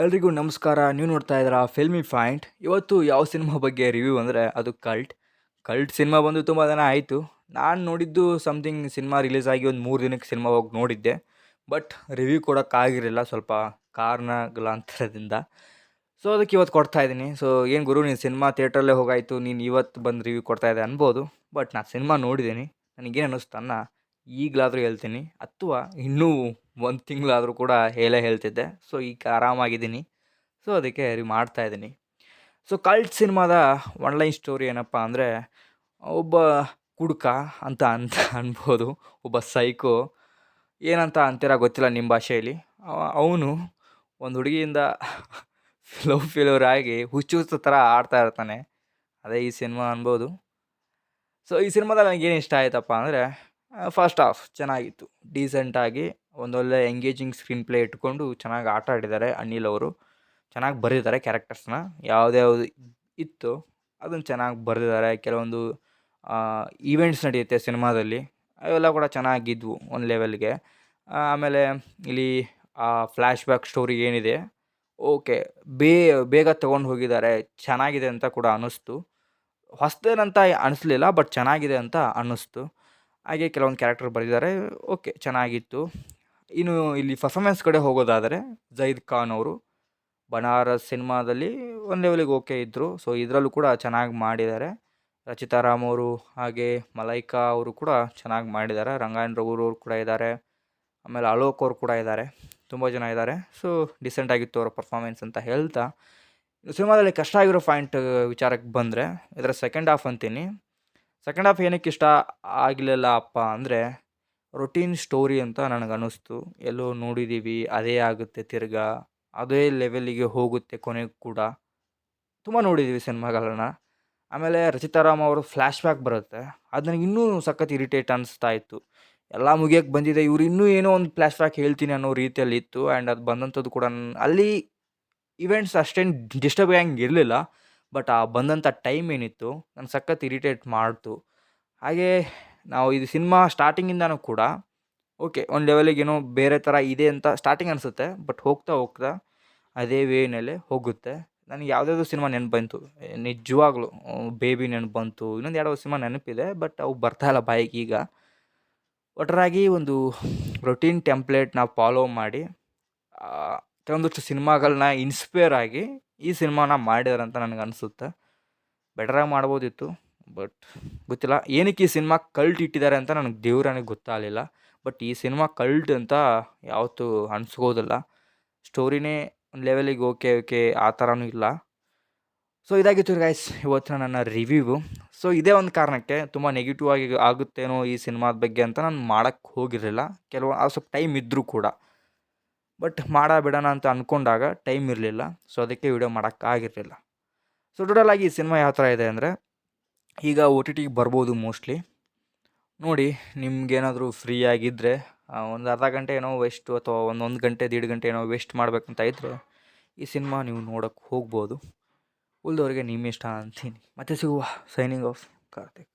ಎಲ್ರಿಗೂ ನಮಸ್ಕಾರ. ನೀವು ನೋಡ್ತಾ ಇದ್ದೀರಾ ಫಿಲ್ಮಿ ಫೈಂಟ್. ಇವತ್ತು ಯಾವ ಸಿನಿಮಾ ಬಗ್ಗೆ ರಿವ್ಯೂ ಅಂದರೆ ಅದು ಕಲ್ಟ್ ಸಿನಿಮಾ ಬಂದು ತುಂಬ ದಿನ ಆಯಿತು. ನಾನು ನೋಡಿದ್ದು ಸಮಥಿಂಗ್ ಸಿನಿಮಾ ರಿಲೀಸ್ ಆಗಿ ಒಂದು 3 ದಿನಕ್ಕೆ ಸಿನಿಮಾ ಹೋಗಿ ನೋಡಿದ್ದೆ. ಬಟ್ ರಿವ್ಯೂ ಕೊಡೋಕ್ಕಾಗಿರಲಿಲ್ಲ ಸ್ವಲ್ಪ ಕಾರಣಗಳಾಂತರದಿಂದ. ಸೊ ಅದಕ್ಕೆ ಇವತ್ತು ಕೊಡ್ತಾ ಇದ್ದೀನಿ. ಸೊ ಏನು ಗುರು ನೀನು ಸಿನಿಮಾ ಥಿಯೇಟ್ರಲ್ಲೇ ಹೋಗಾಯಿತು, ನೀನು ಇವತ್ತು ಬಂದು ರಿವ್ಯೂ ಕೊಡ್ತಾ ಇದ್ದೆ ಅನ್ಬೋದು. ಬಟ್ ನಾನು ಸಿನಿಮಾ ನೋಡಿದ್ದೀನಿ, ನನಗೇನು ಅನ್ನಿಸ್ತನ್ನ ಈಗಲಾದರೂ ಹೇಳ್ತೀನಿ, ಅಥವಾ ಇನ್ನೂ 1 ತಿಂಗಳಾದರೂ ಕೂಡ ಹೇಳೇ ಹೇಳ್ತಿದ್ದೆ. ಸೊ ಈಗ ಆರಾಮಾಗಿದ್ದೀನಿ. ಸೊ ಅದಕ್ಕೆ ಮಾಡ್ತಾ ಇದ್ದೀನಿ. ಸೊ ಕಲ್ಟ್ ಸಿನಿಮಾದ ಒನ್ಲೈನ್ ಸ್ಟೋರಿ ಏನಪ್ಪ ಅಂದರೆ, ಒಬ್ಬ ಕುಡುಕ ಅಂತ ಅನ್ಬೋದು, ಒಬ್ಬ ಸೈಕೋ ಏನಂತ ಅಂತೀರ ಗೊತ್ತಿಲ್ಲ ನಿಮ್ಮ ಭಾಷೆಯಲ್ಲಿ. ಅವನು ಒಂದು ಹುಡುಗಿಯಿಂದ ಲವ್ ಫೇಲ್ಯೂರ್ ಆಗಿ ಹುಚ್ಚು ಥರ ಆಡ್ತಾ ಇರ್ತಾನೆ. ಅದೇ ಈ ಸಿನಿಮಾ ಅನ್ಬೋದು. ಸೊ ಈ ಸಿನಿಮಾದಲ್ಲಿ ನನಗೇನು ಇಷ್ಟ ಆಯ್ತಪ್ಪ ಅಂದರೆ, ಫಸ್ಟ್ ಹಾಫ್ ಚೆನ್ನಾಗಿತ್ತು, ಡೀಸೆಂಟಾಗಿ ಒಂದೊಳ್ಳೆ ಎಂಗೇಜಿಂಗ್ ಸ್ಕ್ರೀನ್ ಪ್ಲೇ ಇಟ್ಕೊಂಡು ಚೆನ್ನಾಗಿ ಆಟ ಆಡಿದ್ದಾರೆ ಅನಿಲ್ ಅವರು. ಚೆನ್ನಾಗಿ ಬರೆದಿದ್ದಾರೆ ಕ್ಯಾರೆಕ್ಟರ್ಸ್ನ, ಯಾವ್ದ್ಯಾವ್ದು ಇತ್ತು ಅದನ್ನು ಚೆನ್ನಾಗಿ ಬರೆದಿದ್ದಾರೆ. ಕೆಲವೊಂದು ಈವೆಂಟ್ಸ್ ನಡೆಯುತ್ತೆ ಸಿನಿಮಾದಲ್ಲಿ, ಅವೆಲ್ಲ ಕೂಡ ಚೆನ್ನಾಗಿದ್ವು ಒಂದು ಲೆವೆಲ್ಗೆ. ಆಮೇಲೆ ಇಲ್ಲಿ ಫ್ಲ್ಯಾಶ್ ಬ್ಯಾಕ್ ಸ್ಟೋರಿ ಏನಿದೆ, ಓಕೆ, ಬೇಗ ತೊಗೊಂಡು ಹೋಗಿದ್ದಾರೆ, ಚೆನ್ನಾಗಿದೆ ಅಂತ ಕೂಡ ಅನ್ನಿಸ್ತು. ಹೊಸದೇನಂತ ಅನಿಸ್ಲಿಲ್ಲ, ಬಟ್ ಚೆನ್ನಾಗಿದೆ ಅಂತ ಅನ್ನಿಸ್ತು. ಹಾಗೆ ಕೆಲವೊಂದು ಕ್ಯಾರೆಕ್ಟರ್ ಬರೆದಿದ್ದಾರೆ, ಓಕೆ ಚೆನ್ನಾಗಿತ್ತು. ಇನ್ನು ಇಲ್ಲಿ ಪರ್ಫಾರ್ಮೆನ್ಸ್ ಕಡೆ ಹೋಗೋದಾದರೆ, ಜೈದ್ ಖಾನ್ ಅವರು ಬನಾರಸ್ ಸಿನಿಮಾದಲ್ಲಿ ಒಂದು ಲೆವೆಲಿಗೆ ಓಕೆ ಇದ್ದರು. ಸೊ ಇದರಲ್ಲೂ ಕೂಡ ಚೆನ್ನಾಗಿ ಮಾಡಿದ್ದಾರೆ. ರಚಿತಾ ರಾಮ್ ಅವರು ಹಾಗೆ ಮಲೈಕಾ ಅವರು ಕೂಡ ಚೆನ್ನಾಗಿ ಮಾಡಿದ್ದಾರೆ. ರಂಗಾಯಣ್ ರಘುರು ಅವರು ಕೂಡ ಇದ್ದಾರೆ. ಆಮೇಲೆ ಅಲೋಕ್ ಅವರು ಕೂಡ ಇದ್ದಾರೆ. ತುಂಬ ಜನ ಇದ್ದಾರೆ. ಸೊ ಡಿಸೆಂಟಾಗಿತ್ತು ಅವರ ಪರ್ಫಾರ್ಮೆನ್ಸ್ ಅಂತ ಹೇಳ್ತಾ, ಸಿನಿಮಾದಲ್ಲಿ ಕಷ್ಟ ಆಗಿರೋ ಪಾಯಿಂಟ್ ವಿಚಾರಕ್ಕೆ ಬಂದರೆ, ಇದರ ಸೆಕೆಂಡ್ ಹಾಫ್ ಅಂತೀನಿ. ಸೆಕೆಂಡ್ ಹಾಫ್ ಏನಕ್ಕೆ ಇಷ್ಟ ಆಗಲಿಲ್ಲ ಅಪ್ಪ ಅಂದರೆ, ರೊಟೀನ್ ಸ್ಟೋರಿ ಅಂತ ನನಗನ್ನಿಸ್ತು. ಎಲ್ಲೋ ನೋಡಿದ್ದೀವಿ, ಅದೇ ಆಗುತ್ತೆ ತಿರ್ಗಾ, ಅದೇ ಲೆವೆಲ್ಲಿಗೆ ಹೋಗುತ್ತೆ ಕೊನೆಗೂ ಕೂಡ. ತುಂಬ ನೋಡಿದ್ದೀವಿ ಸಿನಿಮಾಗಳನ್ನ. ಆಮೇಲೆ ರಚಿತಾರಾಮ್ ಅವರು ಫ್ಲ್ಯಾಶ್ ಬ್ಯಾಕ್ ಬರುತ್ತೆ, ಅದು ನನಗೆ ಇನ್ನೂ ಸಖತ್ ಇರಿಟೇಟ್ ಅನಿಸ್ತಾ ಇತ್ತು. ಎಲ್ಲ ಮುಗಿಯೋಕ್ಕೆ ಬಂದಿದೆ, ಇವ್ರು ಇನ್ನೂ ಏನೋ ಒಂದು ಫ್ಲ್ಯಾಶ್ ಬ್ಯಾಕ್ ಹೇಳ್ತೀನಿ ಅನ್ನೋ ರೀತಿಯಲ್ಲಿ ಇತ್ತು. ಆ್ಯಂಡ್ ಅದು ಬಂದಂಥದ್ದು ಕೂಡ ಅಲ್ಲಿ ಇವೆಂಟ್ಸ್ ಅಷ್ಟೇನು ಡಿಸ್ಟರ್ಬ್ ಆಗಂಗೆ ಇರಲಿಲ್ಲ. ಬಟ್ ಆ ಬಂದಂಥ ಟೈಮ್ ಏನಿತ್ತು ನನ್ನ ಸಖತ್ ಇರಿಟೇಟ್ ಮಾಡ್ತು. ಹಾಗೇ ನಾವು ಇದು ಸಿನಿಮಾ ಸ್ಟಾರ್ಟಿಂಗಿಂದನೂ ಕೂಡ ಓಕೆ, ಒಂದು ಲೆವೆಲಿಗೆ ಏನೋ ಬೇರೆ ಥರ ಇದೆ ಅಂತ ಸ್ಟಾರ್ಟಿಂಗ್ ಅನಿಸುತ್ತೆ. ಬಟ್ ಹೋಗ್ತಾ ಹೋಗ್ತಾ ಅದೇ ವೇನಲ್ಲೇ ಹೋಗುತ್ತೆ. ನನಗೆ ಯಾವುದ್ಯಾವುದೋ ಸಿನಿಮಾ ನೆನಪು ಬಂತು, ನಿಜವಾಗ್ಲೂ ಬೇಬಿ ನೆನಪು ಬಂತು, ಇನ್ನೊಂದು ಯಾವುದೋ ಸಿನಿಮಾ ನೆನಪಿದೆ, ಬಟ್ ಅವು ಬರ್ತಾಯಿಲ್ಲ ಬಾಯಿಗೆ ಈಗ. ಒಟ್ಟಾರೆಯಾಗಿ ಒಂದು ರೊಟೀನ್ ಟೆಂಪ್ಲೇಟ್ ನಾವು ಫಾಲೋ ಮಾಡಿ ಕೆಲವೊಂದಷ್ಟು ಸಿನಿಮಾಗಳನ್ನ ಇನ್ಸ್ಪೈರ್ ಆಗಿ ಈ ಸಿನಿಮಾನ ಮಾಡಿದಾರೆ ಅಂತ ನನಗನ್ಸುತ್ತೆ. ಬೆಟರಾಗಿ ಮಾಡ್ಬೋದಿತ್ತು, ಬಟ್ ಗೊತ್ತಿಲ್ಲ ಏನಕ್ಕೆ ಈ ಸಿನಿಮಾ ಕಲ್ಟ್ ಇಟ್ಟಿದ್ದಾರೆ ಅಂತ ನನಗೆ ದೇವ್ರಾಣಿಗೆ ಗೊತ್ತಾಗಲಿಲ್ಲ. ಬಟ್ ಈ ಸಿನಿಮಾ ಕಲ್ಟ್ ಅಂತ ಯಾವತ್ತೂ ಅನ್ಸ್ಕೋದಿಲ್ಲ. ಸ್ಟೋರಿನೇ ಒಂದು ಲೆವೆಲಿಗೆ ಓಕೆ ಆ ಥರನೂ ಇಲ್ಲ. ಸೊ ಇದಾಗಿತ್ತು ಗೈಸ್ ಇವತ್ತಿನ ನನ್ನ ರಿವ್ಯೂ. ಸೊ ಇದೇ ಒಂದು ಕಾರಣಕ್ಕೆ ತುಂಬ ನೆಗೆಟಿವ್ ಆಗಿ ಆಗುತ್ತೇನೋ ಈ ಸಿನಿಮಾದ ಬಗ್ಗೆ ಅಂತ ನಾನು ಮಾಡೋಕ್ಕೆ ಹೋಗಿರಲಿಲ್ಲ. ಸ್ವಲ್ಪ ಟೈಮ್ ಇದ್ದರೂ ಕೂಡ, ಬಟ್ ಬಿಡೋಣ ಅಂತ ಅಂದ್ಕೊಂಡಾಗ ಟೈಮ್ ಇರಲಿಲ್ಲ. ಸೊ ಅದಕ್ಕೆ ವಿಡಿಯೋ ಮಾಡೋಕ್ಕಾಗಿರಲಿಲ್ಲ. ಸೊ ಟೋಟಲಾಗಿ ಈ ಸಿನಿಮಾ ಯಾವ ಥರ ಇದೆ ಅಂದರೆ, ಈಗ OTTಗೆ ಬರ್ಬೋದು ಮೋಸ್ಟ್ಲಿ. ನೋಡಿ, ನಿಮ್ಗೇನಾದರೂ ಫ್ರೀ ಆಗಿದ್ದರೆ ಒಂದು ಅರ್ಧ ಗಂಟೆ ಏನೋ ವೆಸ್ಟು, ಅಥವಾ ಒಂದು ಗಂಟೆ 1.5 ಗಂಟೆ ಏನೋ ವೆಸ್ಟ್ ಮಾಡಬೇಕಂತ ಇದ್ದರೆ ಈ ಸಿನಿಮಾ ನೀವು ನೋಡೋಕ್ಕೆ ಹೋಗ್ಬೋದು. ಉಳಿದವ್ರಿಗೆ ನಿಮ್ಮ ಇಷ್ಟ ಅಂತೀನಿ. ಮತ್ತೆ ಸಿಗುವ. Signing off Karthik.